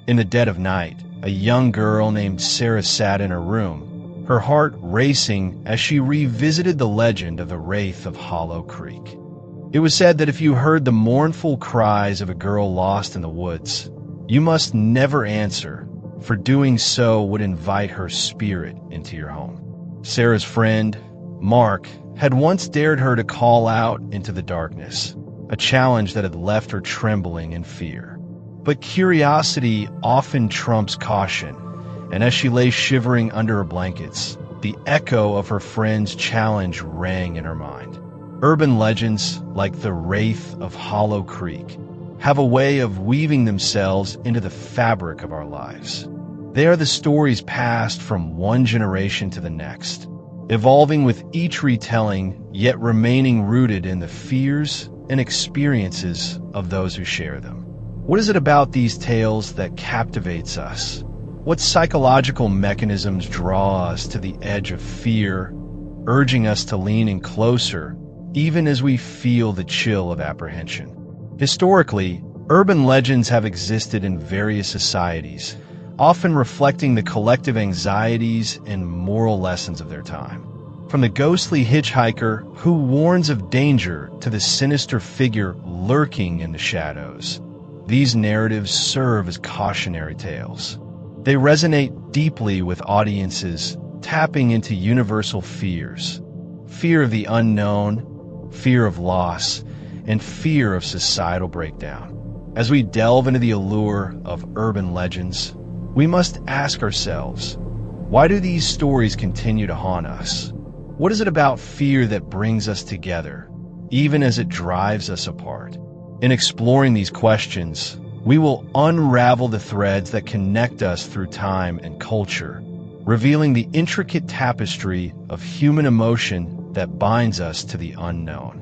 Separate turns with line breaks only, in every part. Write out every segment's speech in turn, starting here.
In the dead of night, a young girl named Sarah sat in her room, her heart racing as she revisited the legend of the Wraith of Hollow Creek. It was said that if you heard the mournful cries of a girl lost in the woods, you must never answer, for doing so would invite her spirit into your home. Sarah's friend, Mark, had once dared her to call out into the darkness, a challenge that had left her trembling in fear. But curiosity often trumps caution, and as she lay shivering under her blankets, the echo of her friend's challenge rang in her mind. Urban legends, like the Wraith of Hollow Creek, have a way of weaving themselves into the fabric of our lives. They are the stories passed from one generation to the next, evolving with each retelling, yet remaining rooted in the fears and experiences of those who share them. What is it about these tales that captivates us? What psychological mechanisms draw us to the edge of fear, urging us to lean in closer, even as we feel the chill of apprehension? Historically, urban legends have existed in various societies, often reflecting the collective anxieties and moral lessons of their time. From the ghostly hitchhiker who warns of danger to the sinister figure lurking in the shadows, these narratives serve as cautionary tales. They resonate deeply with audiences, tapping into universal fears: fear of the unknown, fear of loss, and fear of societal breakdown. As we delve into the allure of urban legends, we must ask ourselves, why do these stories continue to haunt us? What is it about fear that brings us together, even as it drives us apart? In exploring these questions, we will unravel the threads that connect us through time and culture, revealing the intricate tapestry of human emotion that binds us to the unknown.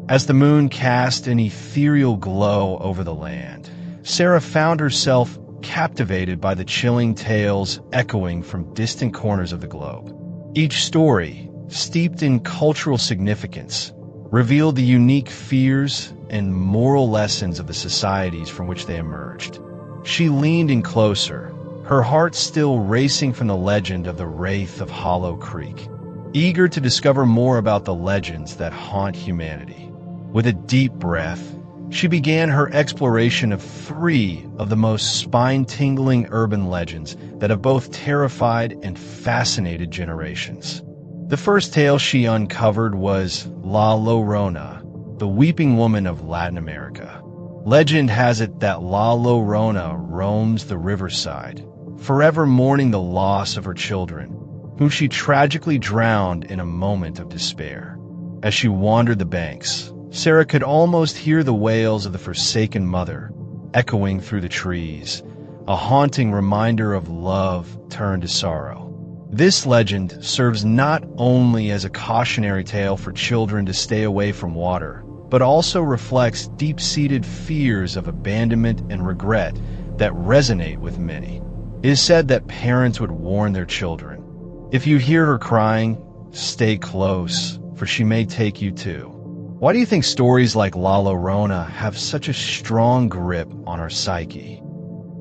As the moon cast an ethereal glow over the land, Sarah found herself captivated by the chilling tales echoing from distant corners of the globe. Each story, steeped in cultural significance, revealed the unique fears and moral lessons of the societies from which they emerged. She leaned in closer, her heart still racing from the legend of the Wraith of Hollow Creek, eager to discover more about the legends that haunt humanity. With a deep breath, she began her exploration of 3 of the most spine-tingling urban legends that have both terrified and fascinated generations. The first tale she uncovered was La Llorona, the weeping woman of Latin America. Legend has it that La Llorona roams the riverside, forever mourning the loss of her children, whom she tragically drowned in a moment of despair. As she wandered the banks, Sarah could almost hear the wails of the forsaken mother echoing through the trees, a haunting reminder of love turned to sorrow. This legend serves not only as a cautionary tale for children to stay away from water, but also reflects deep-seated fears of abandonment and regret that resonate with many. It is said that parents would warn their children, "If you hear her crying, stay close, for she may take you too." Why do you think stories like La Llorona have such a strong grip on our psyche?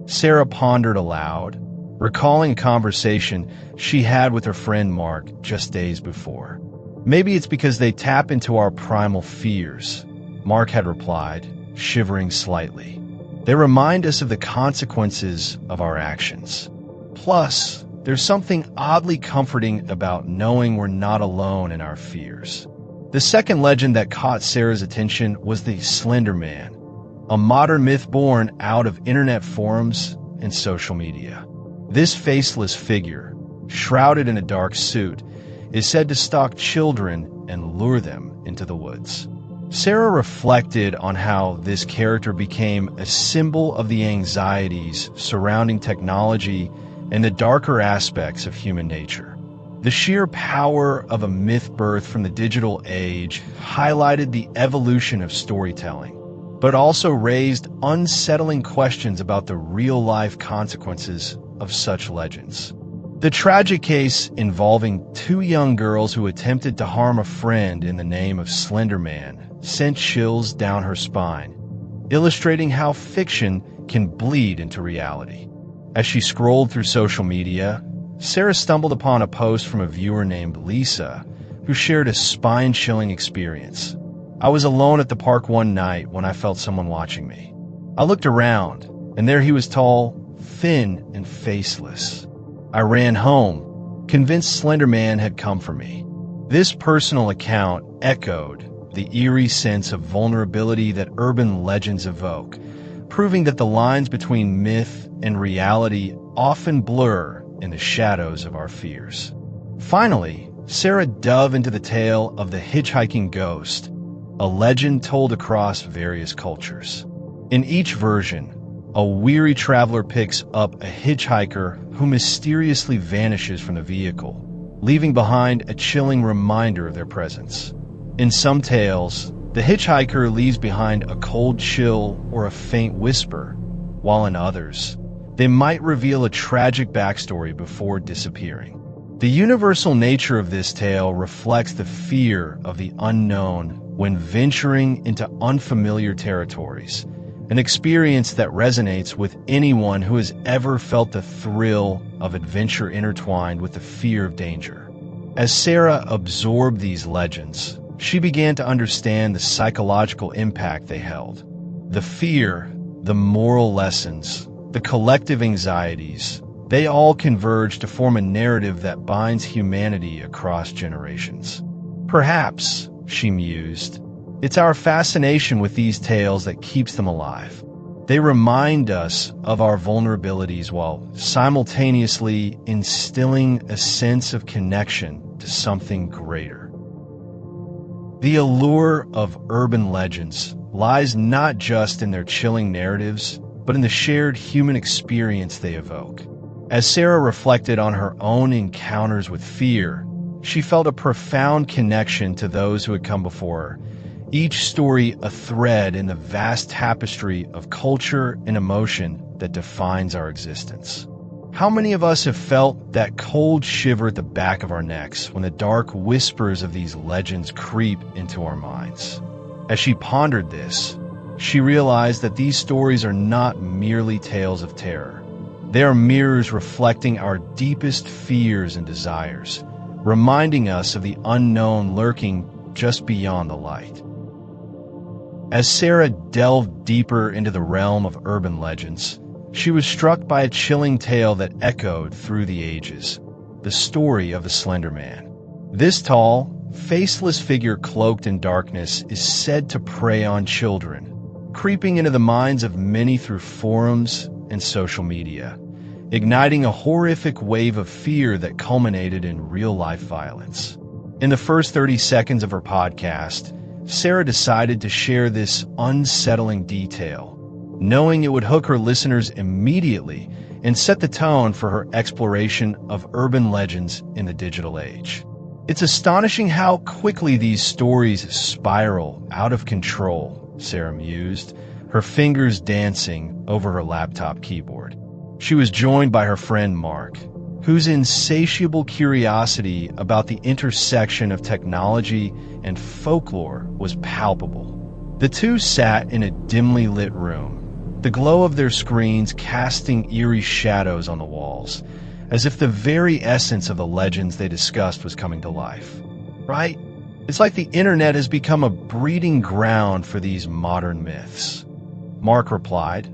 Sarah pondered aloud, recalling a conversation she had with her friend Mark just days before. "Maybe it's because they tap into our primal fears," Mark had replied, shivering slightly. "They remind us of the consequences of our actions. Plus, there's something oddly comforting about knowing we're not alone in our fears." The second legend that caught Sarah's attention was the Slender Man, a modern myth born out of internet forums and social media. This faceless figure, shrouded in a dark suit, is said to stalk children and lure them into the woods. Sarah reflected on how this character became a symbol of the anxieties surrounding technology and the darker aspects of human nature. The sheer power of a myth birthed from the digital age highlighted the evolution of storytelling, but also raised unsettling questions about the real-life consequences of such legends. The tragic case involving 2 young girls who attempted to harm a friend in the name of Slender Man sent chills down her spine, illustrating how fiction can bleed into reality. As she scrolled through social media, Sarah stumbled upon a post from a viewer named Lisa, who shared a spine-chilling experience. "I was alone at the park one night when I felt someone watching me. I looked around, and there he was, tall, thin, and faceless. I ran home, convinced Slender Man had come for me." This personal account echoed the eerie sense of vulnerability that urban legends evoke, proving that the lines between myth and reality often blur in the shadows of our fears. Finally, Sarah dove into the tale of the hitchhiking ghost, a legend told across various cultures. In each version, a weary traveler picks up a hitchhiker who mysteriously vanishes from the vehicle, leaving behind a chilling reminder of their presence. In some tales, the hitchhiker leaves behind a cold chill or a faint whisper, while in others, they might reveal a tragic backstory before disappearing. The universal nature of this tale reflects the fear of the unknown when venturing into unfamiliar territories, an experience that resonates with anyone who has ever felt the thrill of adventure intertwined with the fear of danger. As Sarah absorbed these legends, she began to understand the psychological impact they held. The fear, the moral lessons, the collective anxieties, they all converge to form a narrative that binds humanity across generations. Perhaps, she mused, it's our fascination with these tales that keeps them alive. They remind us of our vulnerabilities while simultaneously instilling a sense of connection to something greater. The allure of urban legends lies not just in their chilling narratives, but in the shared human experience they evoke. As Sarah reflected on her own encounters with fear, she felt a profound connection to those who had come before her, each story a thread in the vast tapestry of culture and emotion that defines our existence. How many of us have felt that cold shiver at the back of our necks when the dark whispers of these legends creep into our minds? As she pondered this, she realized that these stories are not merely tales of terror. They are mirrors reflecting our deepest fears and desires, reminding us of the unknown lurking just beyond the light. As Sarah delved deeper into the realm of urban legends, she was struck by a chilling tale that echoed through the ages, the story of the Slender Man. This tall, faceless figure cloaked in darkness is said to prey on children, creeping into the minds of many through forums and social media, igniting a horrific wave of fear that culminated in real-life violence. In the first 30 seconds of her podcast, Sarah decided to share this unsettling detail, knowing it would hook her listeners immediately and set the tone for her exploration of urban legends in the digital age. It's astonishing how quickly these stories spiral out of control, Sarah mused, her fingers dancing over her laptop keyboard. She was joined by her friend Mark, whose insatiable curiosity about the intersection of technology and folklore was palpable. The two sat in a dimly lit room, the glow of their screens casting eerie shadows on the walls, as if the very essence of the legends they discussed was coming to life. Right? It's like the internet has become a breeding ground for these modern myths. Mark replied,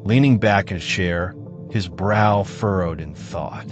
leaning back in his chair, his brow furrowed in thought.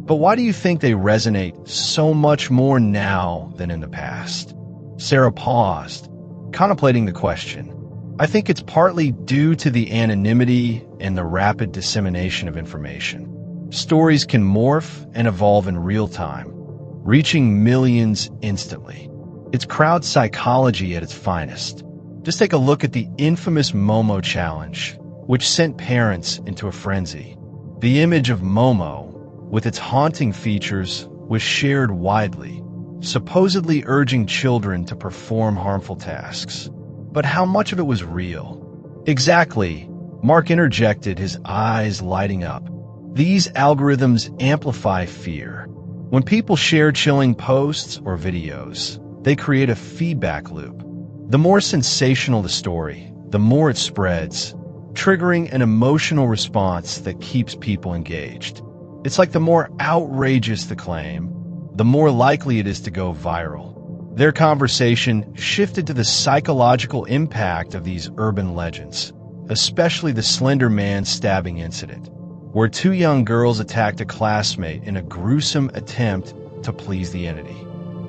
But why do you think they resonate so much more now than in the past? Sarah paused, contemplating the question. I think it's partly due to the anonymity and the rapid dissemination of information. Stories can morph and evolve in real time, reaching millions instantly. It's crowd psychology at its finest. Just take a look at the infamous Momo challenge, which sent parents into a frenzy. The image of Momo, with its haunting features, was shared widely, supposedly urging children to perform harmful tasks. But how much of it was real? Exactly, Mark interjected, his eyes lighting up. These algorithms amplify fear. When people share chilling posts or videos, they create a feedback loop. The more sensational the story, the more it spreads, triggering an emotional response that keeps people engaged. It's like the more outrageous the claim, the more likely it is to go viral. Their conversation shifted to the psychological impact of these urban legends, especially the Slender Man stabbing incident, where two young girls attacked a classmate in a gruesome attempt to please the entity.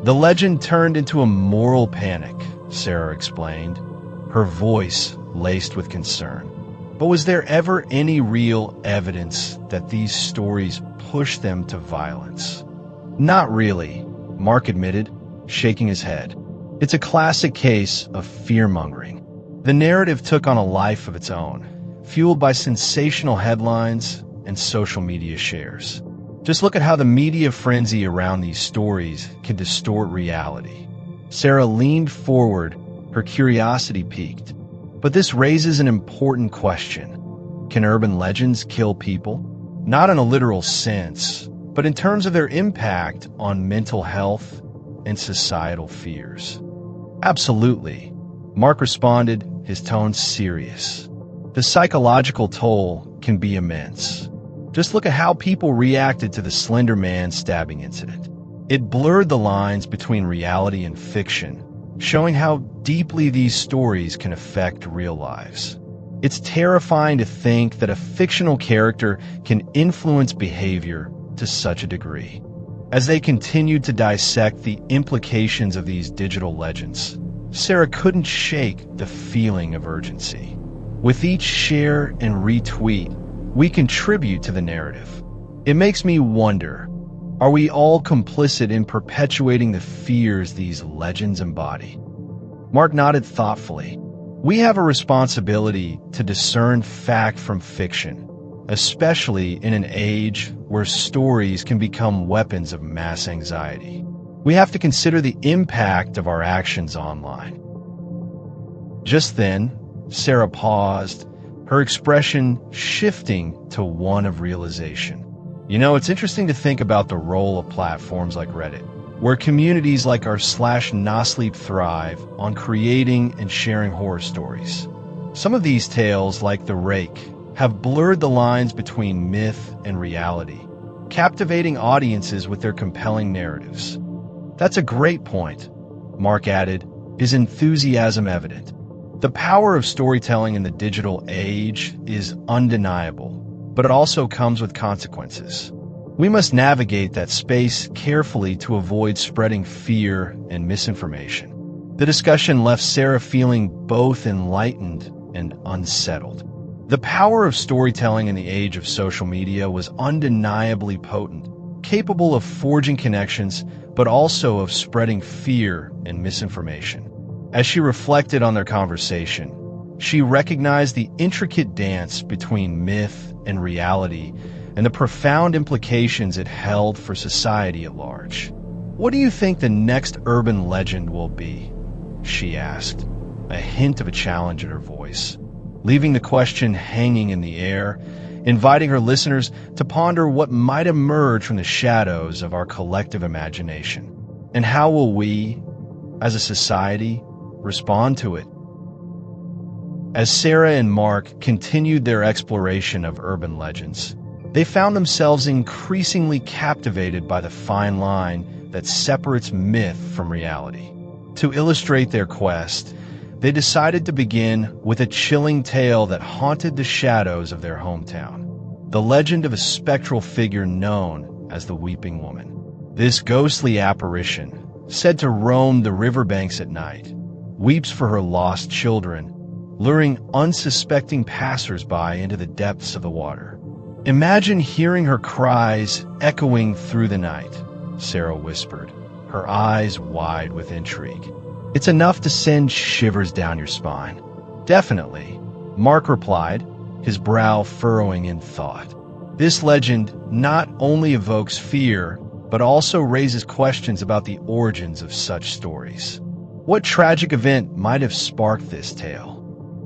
The legend turned into a moral panic, Sarah explained, her voice laced with concern. But was there ever any real evidence that these stories pushed them to violence? Not really, Mark admitted, shaking his head. It's a classic case of fear-mongering. The narrative took on a life of its own, fueled by sensational headlines and social media shares. Just look at how the media frenzy around these stories can distort reality. Sarah leaned forward, her curiosity piqued. But this raises an important question. Can urban legends kill people? Not in a literal sense, but in terms of their impact on mental health and societal fears. Absolutely, Mark responded, his tone serious. The psychological toll can be immense. Just look at how people reacted to the Slender Man stabbing incident. It blurred the lines between reality and fiction, showing how deeply these stories can affect real lives. It's terrifying to think that a fictional character can influence behavior to such a degree. As they continued to dissect the implications of these digital legends, Sarah couldn't shake the feeling of urgency. With each share and retweet, we contribute to the narrative. It makes me wonder, are we all complicit in perpetuating the fears these legends embody? Mark nodded thoughtfully. We have a responsibility to discern fact from fiction, especially in an age where stories can become weapons of mass anxiety. We have to consider the impact of our actions online. Just then, Sarah paused, her expression shifting to one of realization. You know, it's interesting to think about the role of platforms like Reddit, where communities like our /NoSleep thrive on creating and sharing horror stories. Some of these tales, like The Rake, have blurred the lines between myth and reality, captivating audiences with their compelling narratives. That's a great point, Mark added, his enthusiasm evident. The power of storytelling in the digital age is undeniable, but it also comes with consequences. We must navigate that space carefully to avoid spreading fear and misinformation. The discussion left Sarah feeling both enlightened and unsettled. The power of storytelling in the age of social media was undeniably potent, capable of forging connections, but also of spreading fear and misinformation. As she reflected on their conversation, she recognized the intricate dance between myth and reality and the profound implications it held for society at large. What do you think the next urban legend will be? She asked, a hint of a challenge in her voice, leaving the question hanging in the air, inviting her listeners to ponder what might emerge from the shadows of our collective imagination. And how will we, as a society, respond to it? As Sarah and Mark continued their exploration of urban legends, they found themselves increasingly captivated by the fine line that separates myth from reality. To illustrate their quest, they decided to begin with a chilling tale that haunted the shadows of their hometown, the legend of a spectral figure known as the Weeping Woman. This ghostly apparition, said to roam the riverbanks at night, weeps for her lost children, luring unsuspecting passers-by into the depths of the water. Imagine hearing her cries echoing through the night, Sarah whispered, her eyes wide with intrigue. It's enough to send shivers down your spine. Definitely, Mark replied, his brow furrowing in thought. This legend not only evokes fear, but also raises questions about the origins of such stories. What tragic event might have sparked this tale?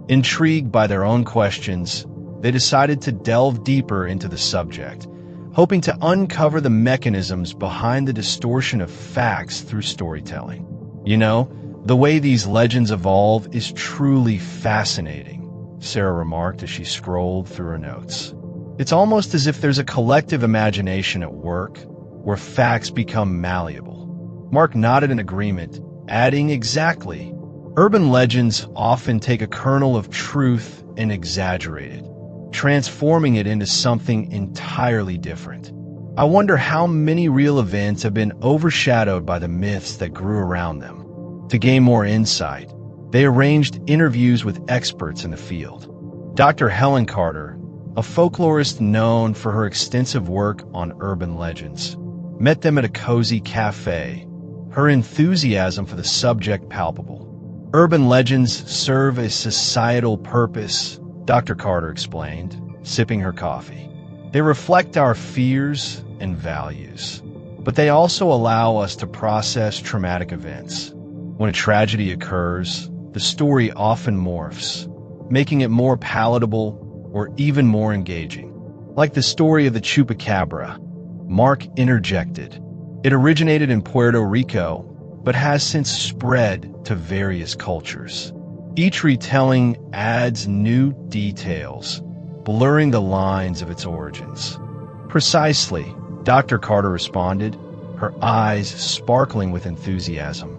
Intrigued by their own questions, they decided to delve deeper into the subject, hoping to uncover the mechanisms behind the distortion of facts through storytelling. You know, The way these legends evolve is truly fascinating, Sarah remarked as she scrolled through her notes. It's almost as if there's a collective imagination at work, where facts become malleable. Mark nodded in agreement, adding, "Exactly. Urban legends often take a kernel of truth and exaggerate it, transforming it into something entirely different. I wonder how many real events have been overshadowed by the myths that grew around them." To gain more insight, they arranged interviews with experts in the field. Dr. Helen Carter, a folklorist known for her extensive work on urban legends, met them at a cozy cafe, her enthusiasm for the subject palpable. "Urban legends serve a societal purpose," Dr. Carter explained, sipping her coffee. "They reflect our fears and values, but they also allow us to process traumatic events. When a tragedy occurs, the story often morphs, making it more palatable or even more engaging. Like the story of the chupacabra," Mark interjected. "It originated in Puerto Rico, but has since spread to various cultures. Each retelling adds new details, blurring the lines of its origins." "Precisely," Dr. Carter responded, her eyes sparkling with enthusiasm.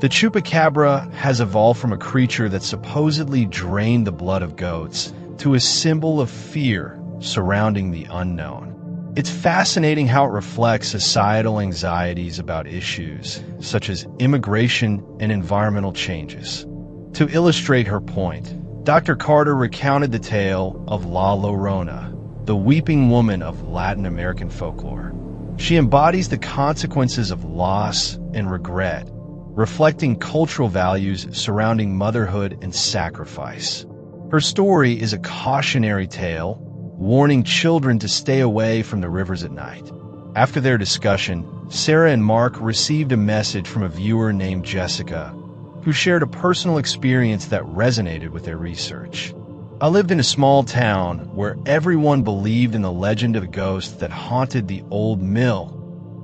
"The chupacabra has evolved from a creature that supposedly drained the blood of goats to a symbol of fear surrounding the unknown. It's fascinating how it reflects societal anxieties about issues such as immigration and environmental changes." To illustrate her point, Dr. Carter recounted the tale of La Llorona, the weeping woman of Latin American folklore. She embodies the consequences of loss and regret, reflecting cultural values surrounding motherhood and sacrifice. Her story is a cautionary tale, warning children to stay away from the rivers at night. After their discussion, Sarah and Mark received a message from a viewer named Jessica, who shared a personal experience that resonated with their research. "I lived in a small town where everyone believed in the legend of a ghost that haunted the old mill,"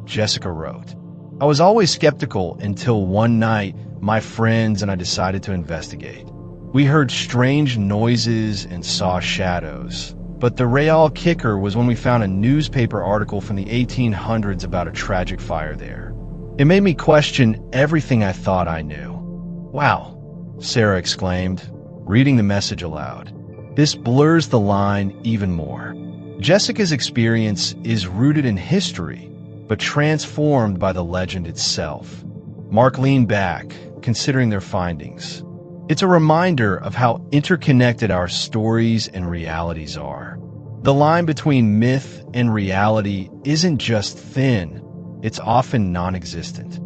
Jessica wrote. "I was always skeptical until one night my friends and I decided to investigate. We heard strange noises and saw shadows. But the real kicker was when we found a newspaper article from the 1800s about a tragic fire there. It made me question everything I thought I knew." "Wow," Sarah exclaimed, reading the message aloud. "This blurs the line even more." Jessica's experience is rooted in history, but transformed by the legend itself. Mark leaned back, considering their findings. It's a reminder of how interconnected our stories and realities are. The line between myth and reality isn't just thin, it's often non-existent.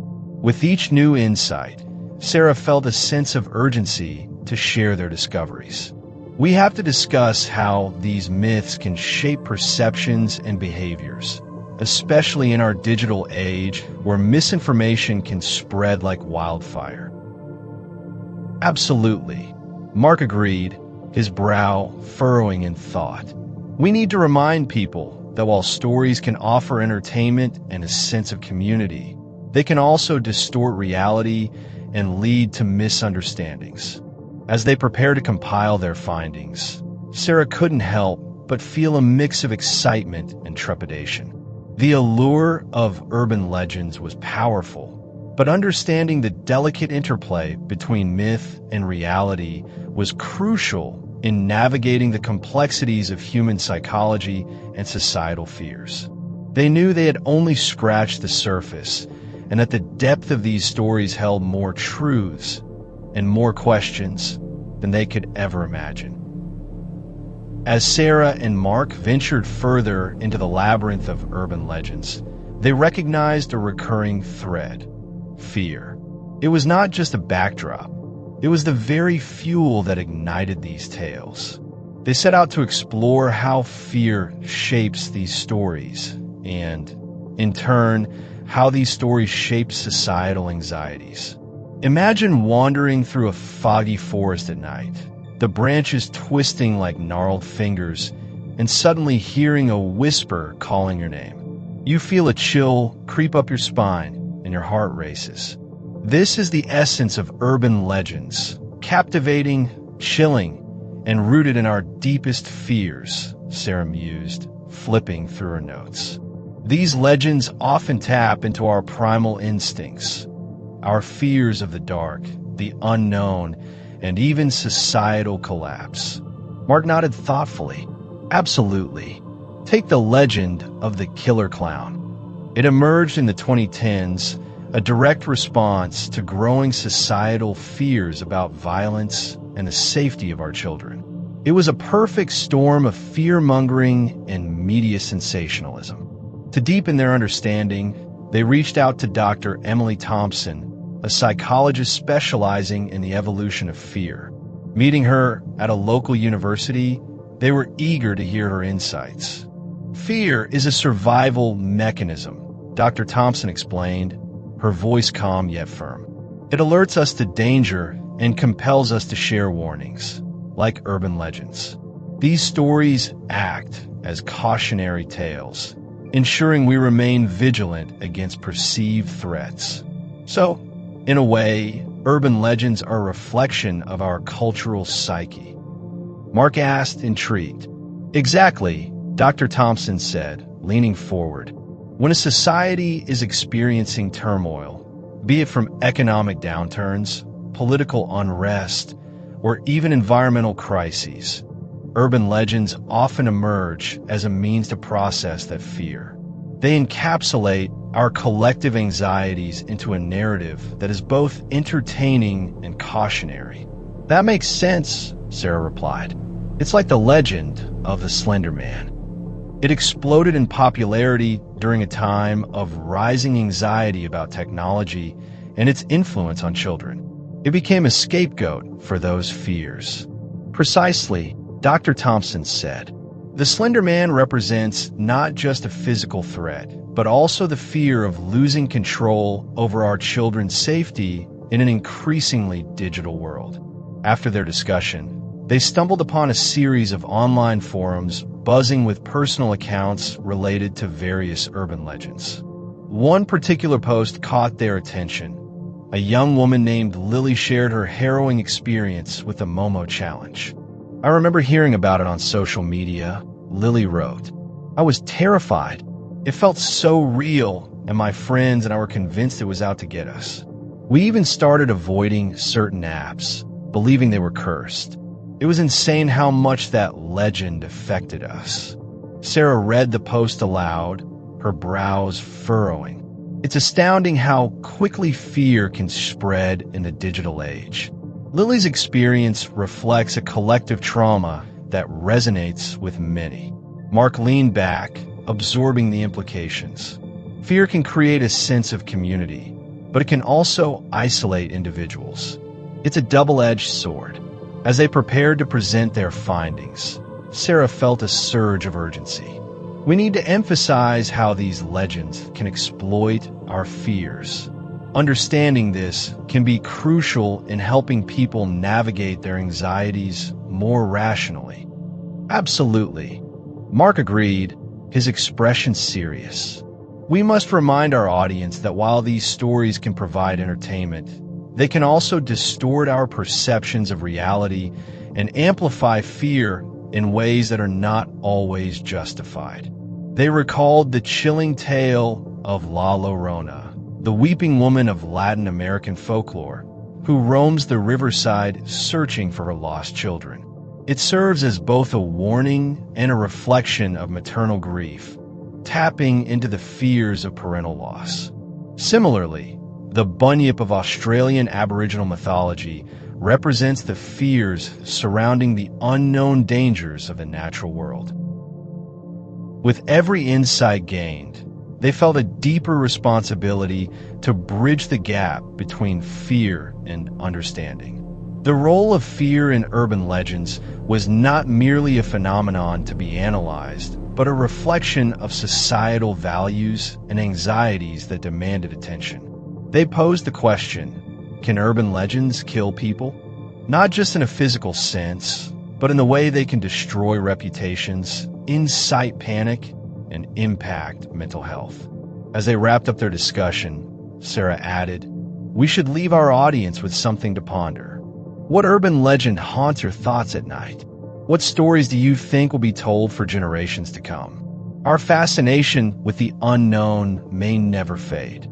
With each new insight, Sarah felt a sense of urgency to share their discoveries. "We have to discuss how these myths can shape perceptions and behaviors, especially in our digital age where misinformation can spread like wildfire." "Absolutely," Mark agreed, his brow furrowing in thought. "We need to remind people that while stories can offer entertainment and a sense of community, they can also distort reality and lead to misunderstandings." As they prepared to compile their findings, Sarah couldn't help but feel a mix of excitement and trepidation. The allure of urban legends was powerful, but understanding the delicate interplay between myth and reality was crucial in navigating the complexities of human psychology and societal fears. They knew they had only scratched the surface, and that the depth of these stories held more truths and more questions than they could ever imagine. As Sarah and Mark ventured further into the labyrinth of urban legends, they recognized a recurring thread: fear. It was not just a backdrop, it was the very fuel that ignited these tales. They set out to explore how fear shapes these stories, and, in turn, how these stories shape societal anxieties. Imagine wandering through a foggy forest at night, the branches twisting like gnarled fingers, and suddenly hearing a whisper calling your name. You feel a chill creep up your spine, and your heart races. This is the essence of urban legends, captivating, chilling, and rooted in our deepest fears, Sarah mused, flipping through her notes. These legends often tap into our primal instincts, our fears of the dark, the unknown, and even societal collapse. Mark nodded thoughtfully. Absolutely. Take the legend of the killer clown. It emerged in the 2010s, a direct response to growing societal fears about violence and the safety of our children. It was a perfect storm of fear-mongering and media sensationalism. To deepen their understanding, they reached out to Dr. Emily Thompson, a psychologist specializing in the evolution of fear. Meeting her at a local university, they were eager to hear her insights. Fear is a survival mechanism, Dr. Thompson explained, her voice calm yet firm. It alerts us to danger and compels us to share warnings, like urban legends. These stories act as cautionary tales, ensuring we remain vigilant against perceived threats. So, in a way, urban legends are a reflection of our cultural psyche. Mark asked, intrigued. Exactly, Dr. Thompson said, leaning forward. When a society is experiencing turmoil, be it from economic downturns, political unrest, or even environmental crises, urban legends often emerge as a means to process that fear. They encapsulate our collective anxieties into a narrative that is both entertaining and cautionary. That makes sense, Sarah replied. It's like the legend of the Slender Man. It exploded in popularity during a time of rising anxiety about technology and its influence on children. It became a scapegoat for those fears. Precisely, Dr. Thompson said. The Slender Man represents not just a physical threat, but also the fear of losing control over our children's safety in an increasingly digital world. After their discussion, they stumbled upon a series of online forums buzzing with personal accounts related to various urban legends. One particular post caught their attention. A young woman named Lily shared her harrowing experience with the Momo challenge. I remember hearing about it on social media, Lily wrote. I was terrified. It felt so real, and my friends and I were convinced it was out to get us. We even started avoiding certain apps, believing they were cursed. It was insane how much that legend affected us. Sarah read the post aloud, her brows furrowing. It's astounding how quickly fear can spread in the digital age. Lily's experience reflects a collective trauma that resonates with many. Mark leaned back, absorbing the implications. Fear can create a sense of community, but it can also isolate individuals. It's a double-edged sword. As they prepared to present their findings, Sarah felt a surge of urgency. We need to emphasize how these legends can exploit our fears. Understanding this can be crucial in helping people navigate their anxieties more rationally. Absolutely. Mark agreed, his expression serious. We must remind our audience that while these stories can provide entertainment, they can also distort our perceptions of reality and amplify fear in ways that are not always justified. They recalled the chilling tale of La Llorona, the weeping woman of Latin American folklore, who roams the riverside searching for her lost children. It serves as both a warning and a reflection of maternal grief, tapping into the fears of parental loss. Similarly, the bunyip of Australian Aboriginal mythology represents the fears surrounding the unknown dangers of the natural world. With every insight gained, they felt a deeper responsibility to bridge the gap between fear and understanding. The role of fear in urban legends was not merely a phenomenon to be analyzed, but a reflection of societal values and anxieties that demanded attention. They posed the question, can urban legends kill people? Not just in a physical sense, but in the way they can destroy reputations, incite panic, and impact mental health. As they wrapped up their discussion, Sarah added, We should leave our audience with something to ponder. What urban legend haunts your thoughts at night? What stories do you think will be told for generations to come? Our fascination with the unknown may never fade.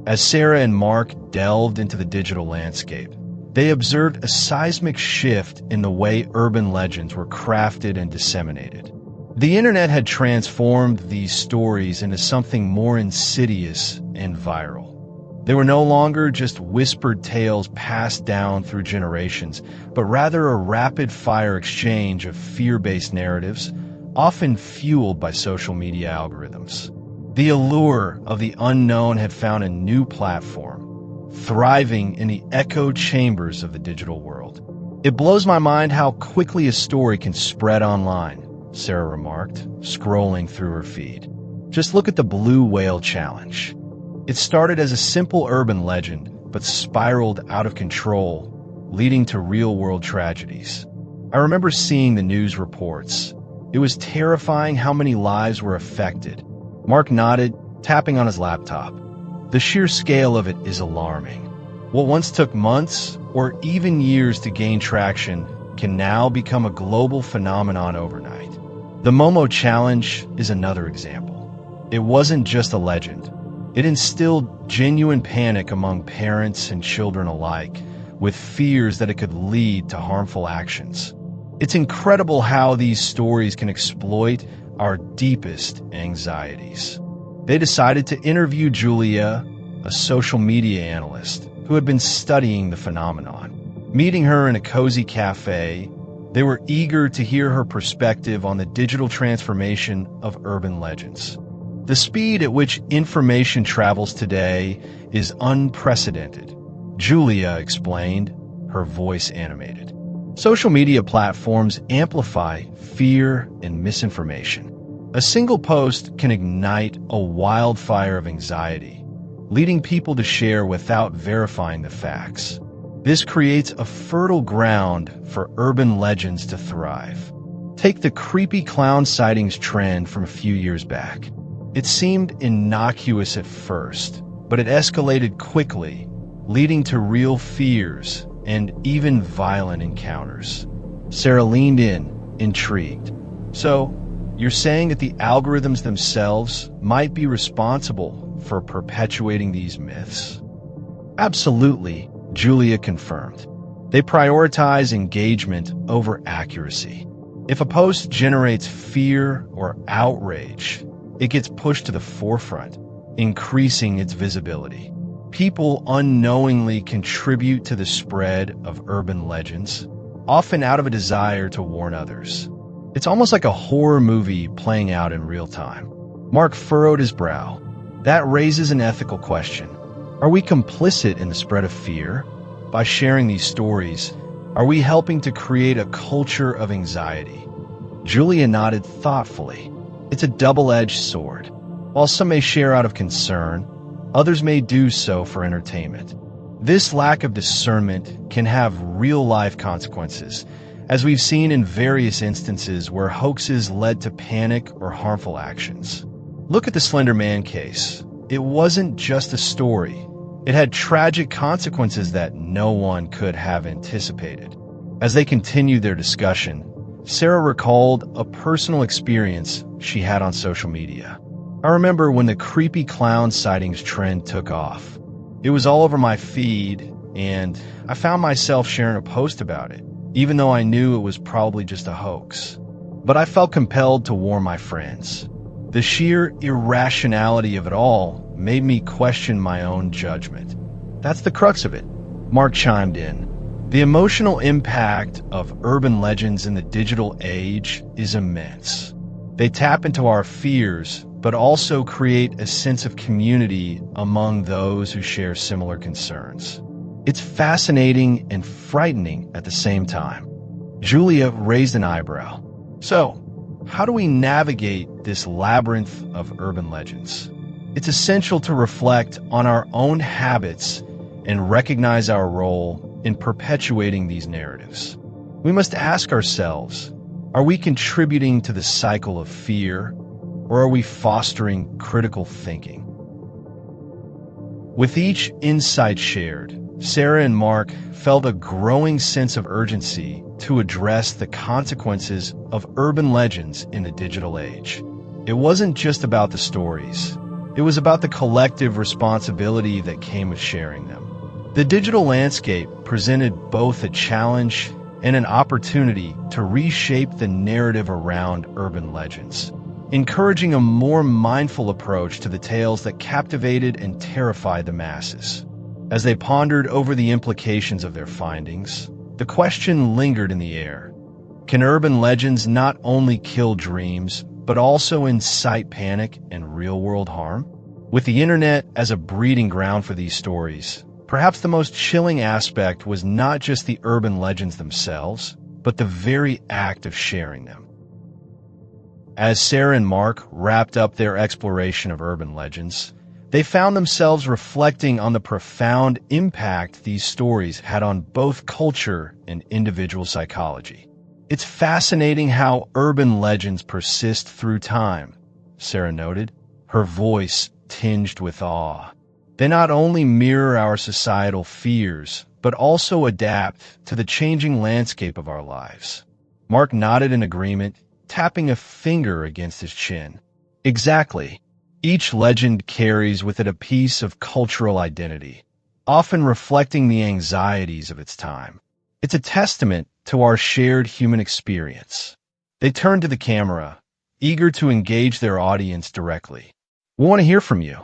As Sarah and Mark delved into the digital landscape, they observed a seismic shift in the way urban legends were crafted and disseminated. The internet had transformed these stories into something more insidious and viral. They were no longer just whispered tales passed down through generations, but rather a rapid-fire exchange of fear-based narratives, often fueled by social media algorithms. The allure of the unknown had found a new platform, thriving in the echo chambers of the digital world. It blows my mind how quickly a story can spread online, Sarah remarked, scrolling through her feed. Just look at the Blue Whale Challenge. It started as a simple urban legend, but spiraled out of control, leading to real-world tragedies. I remember seeing the news reports. It was terrifying how many lives were affected. Mark nodded, tapping on his laptop. The sheer scale of it is alarming. What once took months or even years to gain traction can now become a global phenomenon overnight. The Momo Challenge is another example. It wasn't just a legend. It instilled genuine panic among parents and children alike, with fears that it could lead to harmful actions. It's incredible how these stories can exploit our deepest anxieties. They decided to interview Julia, a social media analyst who had been studying the phenomenon. Meeting her in a cozy cafe, they were eager to hear her perspective on the digital transformation of urban legends. The speed at which information travels today is unprecedented, Julia explained, her voice animated. Social media platforms amplify fear and misinformation. A single post can ignite a wildfire of anxiety, leading people to share without verifying the facts. This creates a fertile ground for urban legends to thrive. Take the creepy clown sightings trend from a few years back. It seemed innocuous at first, but it escalated quickly, leading to real fears and even violent encounters. Sarah leaned in, intrigued. So, you're saying that the algorithms themselves might be responsible for perpetuating these myths? Absolutely, Julia confirmed. They prioritize engagement over accuracy. If a post generates fear or outrage, it gets pushed to the forefront, increasing its visibility. People unknowingly contribute to the spread of urban legends, often out of a desire to warn others. It's almost like a horror movie playing out in real time. Mark furrowed his brow. That raises an ethical question. Are we complicit in the spread of fear? By sharing these stories, are we helping to create a culture of anxiety? Julia nodded thoughtfully. It's a double-edged sword. While some may share out of concern, others may do so for entertainment. This lack of discernment can have real-life consequences, as we've seen in various instances where hoaxes led to panic or harmful actions. Look at the Slender Man case. It wasn't just a story. It had tragic consequences that no one could have anticipated. As they continued their discussion, Sarah recalled a personal experience she had on social media. I remember when the creepy clown sightings trend took off. It was all over my feed, and I found myself sharing a post about it, even though I knew it was probably just a hoax. But I felt compelled to warn my friends. The sheer irrationality of it all made me question my own judgment. That's the crux of it, Mark chimed in. The emotional impact of urban legends in the digital age is immense. They tap into our fears, but also create a sense of community among those who share similar concerns. It's fascinating and frightening at the same time. Julia raised an eyebrow. So, how do we navigate this labyrinth of urban legends? It's essential to reflect on our own habits and recognize our role in perpetuating these narratives. We must ask ourselves, are we contributing to the cycle of fear, or are we fostering critical thinking? With each insight shared, Sarah and Mark felt a growing sense of urgency to address the consequences of urban legends in the digital age. It wasn't just about the stories. It was about the collective responsibility that came with sharing them. The digital landscape presented both a challenge and an opportunity to reshape the narrative around urban legends, encouraging a more mindful approach to the tales that captivated and terrified the masses. As they pondered over the implications of their findings, the question lingered in the air. Can urban legends not only kill dreams, but also incite panic and real-world harm? With the internet as a breeding ground for these stories, perhaps the most chilling aspect was not just the urban legends themselves, but the very act of sharing them. As Sarah and Mark wrapped up their exploration of urban legends, they found themselves reflecting on the profound impact these stories had on both culture and individual psychology. It's fascinating how urban legends persist through time, Sarah noted, her voice tinged with awe. They not only mirror our societal fears, but also adapt to the changing landscape of our lives. Mark nodded in agreement, tapping a finger against his chin. Exactly. Each legend carries with it a piece of cultural identity, often reflecting the anxieties of its time. It's a testament to our shared human experience. They turned to the camera, eager to engage their audience directly. "We want to hear from you,"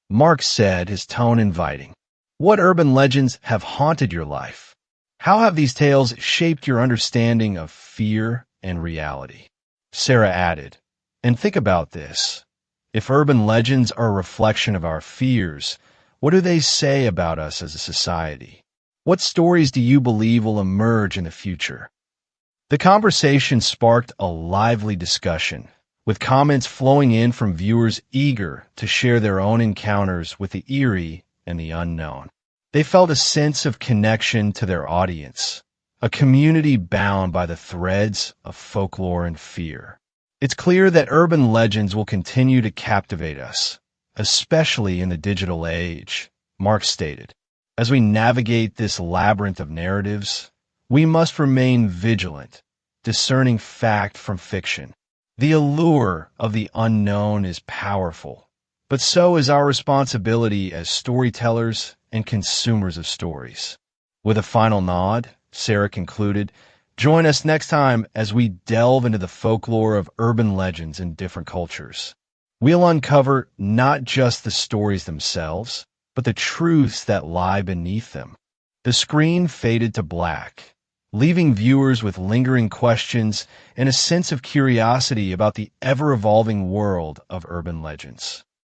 Mark said, his tone inviting. "What urban legends have haunted your life? How have these tales shaped your understanding of fear and reality?" Sarah added, "And think about this. If urban legends are a reflection of our fears, what do they say about us as a society? What stories do you believe will emerge in the future?" The conversation sparked a lively discussion, with comments flowing in from viewers eager to share their own encounters with the eerie and the unknown. They felt a sense of connection to their audience, a community bound by the threads of folklore and fear. It's clear that urban legends will continue to captivate us, especially in the digital age, Mark stated. As we navigate this labyrinth of narratives, we must remain vigilant, discerning fact from fiction. The allure of the unknown is powerful, but so is our responsibility as storytellers and consumers of stories. With a final nod, Sarah concluded, "Join us next time as we delve into the folklore of urban legends in different cultures. We'll uncover not just the stories themselves, but the truths that lie beneath them." The screen faded to black, leaving viewers with lingering questions and a sense of curiosity about the ever-evolving world of urban legends.